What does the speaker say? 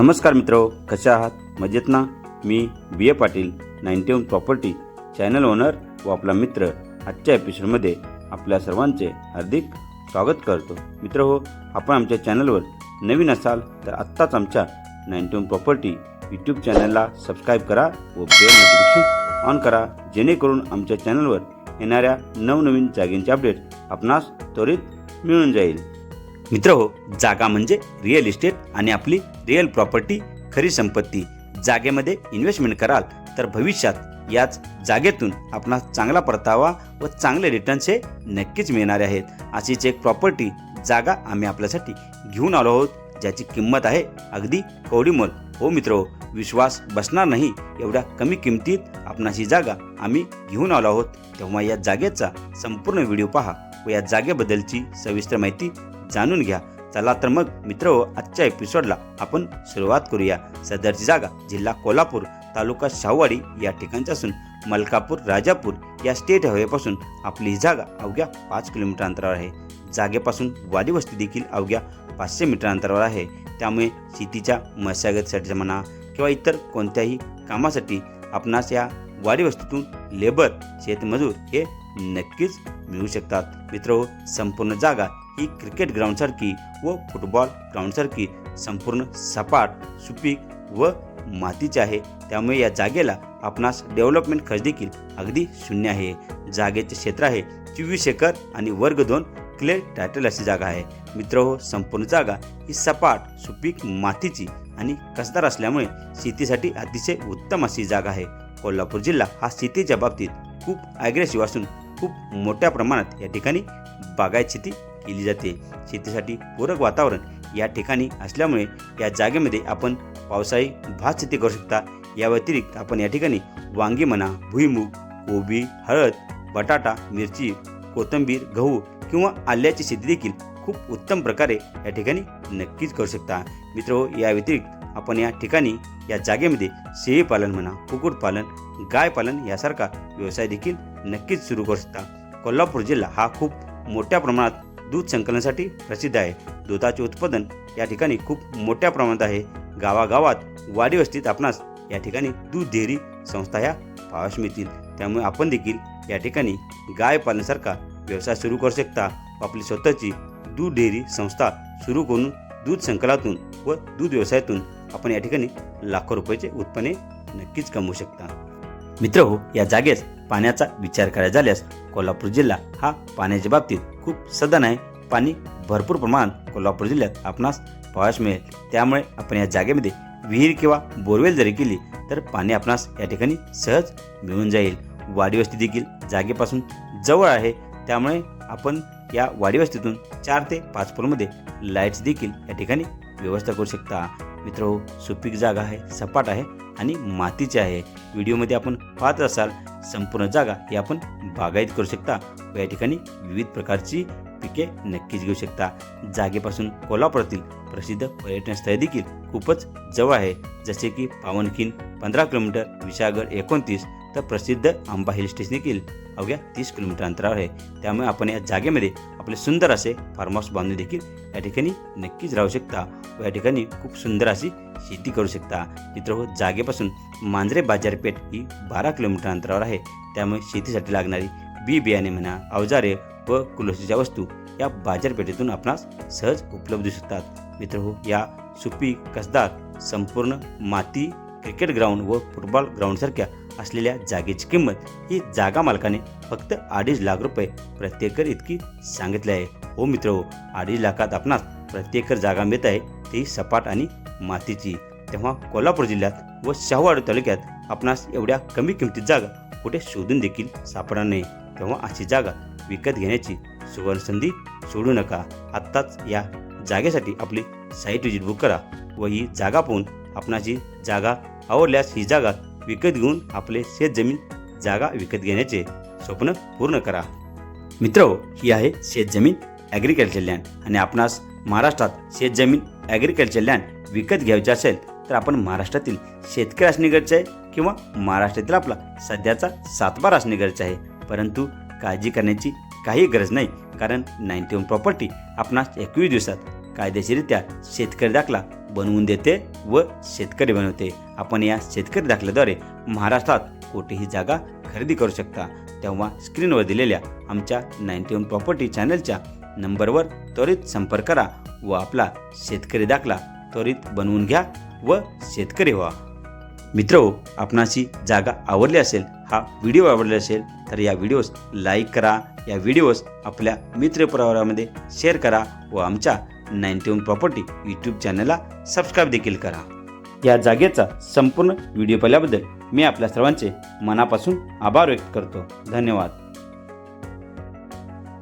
नमस्कार मित्रो, कशा आहात? मजेत ना? मी बी ए पाटील 91 प्रॉपर्टी चॅनल ओनर व आपला मित्र आजच्या एपिसोडमध्ये आपल्या सर्वांचे हार्दिक स्वागत करतो. मित्रहो, आपण आमच्या चॅनलवर नवीन असाल तर आत्ताच आमच्या 91 प्रॉपर्टी यूट्यूब चॅनलला सबस्क्राईब करा व बेल नोटिफिकेशन ऑन करा, जेणेकरून आमच्या चॅनलवर येणाऱ्या नवनवीन जागेंचे अपडेट आपणास त्वरित मिळून जाईल. मित्रहो, जागा म्हणजे रिअल इस्टेट आणि आपली रिअल प्रॉपर्टी, खरी संपत्ती. जागेमध्ये इन्व्हेस्टमेंट कराल तर भविष्यात याच जागेतून आपणास चांगला परतावा व चांगले रिटर्न्स हे नक्कीच मिळणार आहेत. अशीच एक प्रॉपर्टी जागा आम्ही आपल्यासाठी घेऊन आलो आहोत, ज्याची किंमत आहे अगदी कवडीमोल. हो मित्रो, विश्वास बसणार नाही एवढ्या कमी किमतीत आपणास ही जागा आम्ही घेऊन आलो आहोत. तेव्हा या जागेचा संपूर्ण व्हिडिओ पहा व या जागेबद्दलची सविस्तर माहिती जाणून घ्या. चला तर मग मित्रहो, आजच्या एपिसोडला आपण सुरुवात करूया. सदरची जागा जिल्हा कोल्हापूर, तालुका शाहूवाडी या ठिकाणची असून मलकापूर, राजापूर या स्टेट हायवेपासून आपली ही जागा अवघ्या 5 किलोमीटर अंतरावर आहे. जागेपासून वाडी वस्ती देखील अवघ्या 500 मीटर अंतरावर आहे. त्यामुळे शेतीच्या मशागतीसाठी म्हणा किंवा इतर कोणत्याही कामासाठी आपणास या वाडी वस्तीतून लेबर, शेतमजूर हे नक्कीच मिळू शकतात. मित्रहो, संपूर्ण जागा ही क्रिकेट ग्राउंडसारखी व फुटबॉल ग्राउंडसारखी संपूर्ण सपाट, सुपीक व मातीची आहे. त्यामुळे या जागेला आपणास डेव्हलपमेंट खर्च देखील अगदी शून्य आहे. जागेचे क्षेत्र आहे 24 एकर आणि वर्ग 2 क्लिअर टायटल अशी जागा आहे. मित्रहो, संपूर्ण जागा ही सपाट, सुपीक, मातीची आणि कसदार असल्यामुळे शेतीसाठी अतिशय उत्तम अशी जागा आहे. कोल्हापूर जिल्हा हा शेतीच्या बाबतीत खूप ॲग्रेसिव्ह असून खूप मोठ्या प्रमाणात या ठिकाणी बागायत शेती केली जाते. शेतीसाठी पूरक वातावरण या ठिकाणी असल्यामुळे या जागेमध्ये आपण पावसाळी भात शेती करू शकता. या व्यतिरिक्त आपण या ठिकाणी वांगी म्हणा, भुईमूग, कोबी, हळद, बटाटा, मिरची, कोथिंबीर, गहू किंवा आल्याची शेती देखील खूप उत्तम प्रकारे या ठिकाणी नक्कीच करू शकता. मित्रहो, या व्यतिरिक्त आपण या ठिकाणी या जागेमध्ये शेळीपालन म्हणा, कुक्कुटपालन, गायपालन यासारखा व्यवसाय देखील नक्कीच सुरू करू शकता. कोल्हापूर जिल्हा हा खूप मोठ्या प्रमाणात दूध संकलनासाठी प्रसिद्ध आहे. दुधाचे उत्पादन या ठिकाणी खूप मोठ्या प्रमाणात आहे. गावागावात, वाडी वस्तीत आपणास या ठिकाणी दूध डेअरी संस्था ह्या पाहावयास मिळतील. त्यामुळे आपण देखील या ठिकाणी गाय पालनासारखा व्यवसाय सुरू करू शकता. आपली स्वतःची दूध डेअरी संस्था सुरू करून दूध संकलनातून व दूध व्यवसायातून आपण या ठिकाणी लाखो रुपयाचे उत्पन्न नक्कीच कमवू शकता. मित्रहो, या जागेस पाण्याचा विचार करायचा झाल्यास कोल्हापूर जिल्हा हा पाण्याच्या बाबतीत खूप सधन आहे. पाणी भरपूर प्रमाणात कोल्हापूर जिल्ह्यात आपणास पाहावयास मिळेल. त्यामुळे आपण या जागेमध्ये विहीर किंवा बोरवेल जरी केली तर पाणी आपणास या ठिकाणी सहज मिळून जाईल. वाडी वस्ती देखील जागेपासून जवळ आहे. त्यामुळे आपण या वाडी वस्तीतून 4 ते 5 फूटमध्ये लाईट्स देखील या ठिकाणी व्यवस्था करू शकता. मित्रहो, सुपीक जागा आहे, सपाट आहे आणि मातीची आहे. व्हिडिओमध्ये आपण पाहत असाल संपूर्ण जागा ही आपण बागायत करू शकता व या ठिकाणी विविध प्रकारची पिके नक्कीच घेऊ शकता. जागेपासून कोल्हापुरातील प्रसिद्ध पर्यटन स्थळे देखील खूपच जवळ आहे, जसे की पावनखिंड 15 किलोमीटर, विशाळगड 29 तर प्रसिद्ध आंबा हिल स्टेशन देखील अवघ्या 30 किलोमीटर अंतरावर आहे. त्यामुळे आपण या जागेमध्ये आपले सुंदर असे फार्म हाऊस बांधून देखील या ठिकाणी नक्कीच राहू शकता व या ठिकाणी खूप सुंदर अशी शेती करू शकता. मित्रहो, जागेपासून मांजरे बाजारपेठ ही 12 किलोमीटर अंतरावर आहे. त्यामुळे शेतीसाठी लागणारी बी बियाणे म्हणा, अवजारे व कुलोशीच्या वस्तू या बाजारपेठेतून आपणास सहज उपलब्ध शकतात. मित्रहो, या सुपीक, कसदार, संपूर्ण माती, क्रिकेट ग्राउंड व फुटबॉल ग्राउंडसारख्या असलेल्या जागेची किंमत ही जागा मालकाने फक्त 2.5 लाख रुपये प्रति एकर इतकी सांगितली आहे. हो मित्रहो, 2.5 लाखात आपणास प्रति एकर जागा मिळत आहे, ती सपाट आणि मातीची. तेव्हा कोल्हापूर जिल्ह्यात व शाहूवाडी तालुक्यात आपणास एवढ्या कमी किमतीत जागा कुठे शोधून देखील सापडणार नाही. तेव्हा अशी जागा विकत घेण्याची सुवर्ण संधी सोडू नका. आत्ताच या जागेसाठी आपली साईट व्हिजिट बुक करा व ही जागा पाहून आपणाची जागा आवडल्यास ही जागा विकत घेऊन आपले शेतजमीन जागा विकत घेण्याचे स्वप्न पूर्ण करा. मित्रहो, ही आहे शेतजमीन ॲग्रिकल्चर लँड आणि आपणास महाराष्ट्रात शेतजमीन ॲग्रिकल्चर लँड विकत घ्यायची असेल तर आपण महाराष्ट्रातील शेतकरी असणे गरजेचे आहे किंवा महाराष्ट्रातील आपला सध्याचा सातबारा असणे गरजेचे आहे. परंतु काळजी करण्याची काही गरज नाही, कारण 91 प्रॉपर्टी आपणास 21 दिवसात कायदेशीररित्या शेतकरी दाखला बनवून देते व शेतकरी बनवते. आपण या शेतकरी दाखल्याद्वारे महाराष्ट्रात कोठेही जागा खरेदी करू शकता. तेव्हा स्क्रीनवर दिलेल्या आमच्या 91 प्रॉपर्टी चॅनलच्या नंबरवर त्वरित संपर्क करा व आपला शेतकरी दाखला त्वरित बनवून घ्या व शेतकरी व्हा. मित्रहो, आपणाची जागा आवडली असेल, हा व्हिडिओ आवडला असेल तर या व्हिडिओस लाईक करा, या व्हिडिओस आपल्या मित्रपरिवारामध्ये शेअर करा व आमच्या 91 प्रॉपर्टी यूट्यूब चॅनलला सबस्क्राईब देखील करा. या जागेचा संपूर्ण व्हिडिओ पाहिल्याबद्दल मी आपल्या सर्वांचे मनापासून आभार व्यक्त करतो. धन्यवाद.